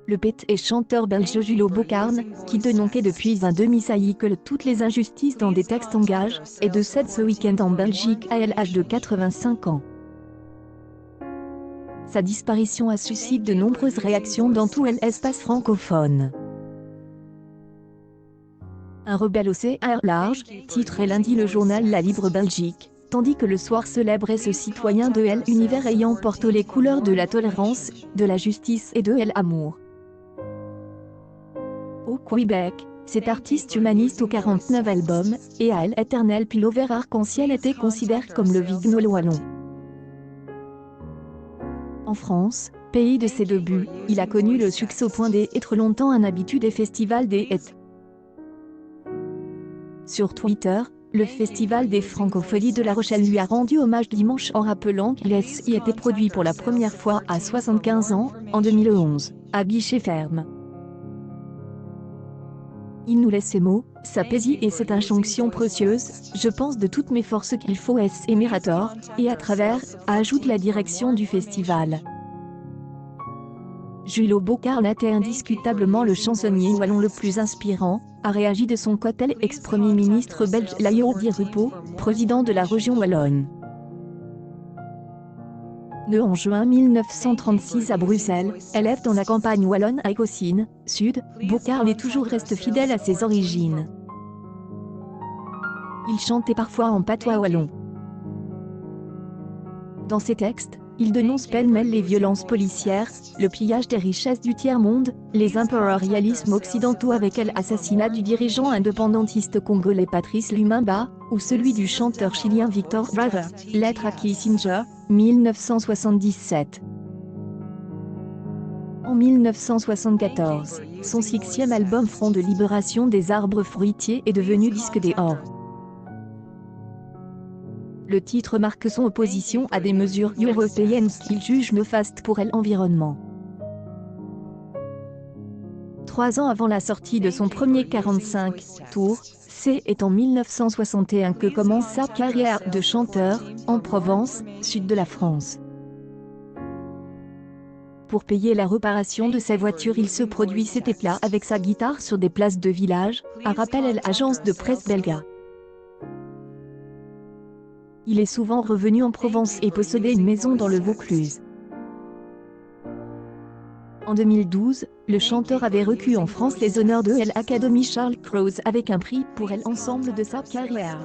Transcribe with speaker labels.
Speaker 1: Le poète et chanteur belge Julo Bocarn, qui dénonçait depuis un demi-siècle toutes les injustices dans des textes engagés, est décédé ce week-end en Belgique à l'âge de 85 ans. Sa disparition a suscité de nombreuses réactions dans tout l'espace francophone. Un rebelle au CR large, titrait lundi le journal La Libre Belgique, tandis que le soir célébrait ce citoyen de l'univers ayant porté les couleurs de la tolérance, de la justice et de l'amour. Au Québec, cet artiste humaniste aux 49 albums, et à l'éternel pilover arc-en-ciel était considéré comme le Vignol wallon. En France, pays de ses débuts, il a connu le succès au point d'être longtemps un habitué des festivals des hits. Sur Twitter, le Festival des Francopholies de La Rochelle lui a rendu hommage dimanche en rappelant qu'il y était produit pour la première fois à 75 ans, en 2011, à guichet ferme. Il nous laisse ces mots, sa poésie et cette injonction précieuse, je pense de toutes mes forces qu'il faut aimer à tort, et à travers, ajoute la direction du festival. Julo Bocarn était indiscutablement le chansonnier wallon le plus inspirant, a réagi de son côté l'ex-premier ministre belge Laurent Di Rupo, président de la région wallonne. Né en juin 1936 à Bruxelles, élève dans la campagne wallonne à Écossines, Sud, Bocarn est toujours reste fidèle à ses origines. Il chantait parfois en patois wallon. Dans ses textes, il dénonce pêle-mêle les violences policières, le pillage des richesses du tiers-monde, les impérialismes occidentaux avec l'assassinat du dirigeant indépendantiste congolais Patrice Lumumba, ou celui du chanteur chilien Victor Jara, Lettre à Kissinger, 1977. En 1974, son 6e album Front de libération des arbres fruitiers est devenu disque d'or. Le titre marque son opposition à des mesures européennes qu'il juge néfastes pour l'environnement. 3 ans avant la sortie de son premier 45 tours, c'est en 1961 que commence sa carrière de chanteur, en Provence, sud de la France. Pour payer la réparation de sa voiture, il se produit cet éclat avec sa guitare sur des places de village, a rappelé l'agence de presse belga. Il est souvent revenu en Provence et possédait une maison dans le Vaucluse. En 2012, le chanteur avait reçu en France les honneurs de l'Académie Charles Cros avec un prix pour l'ensemble de sa carrière.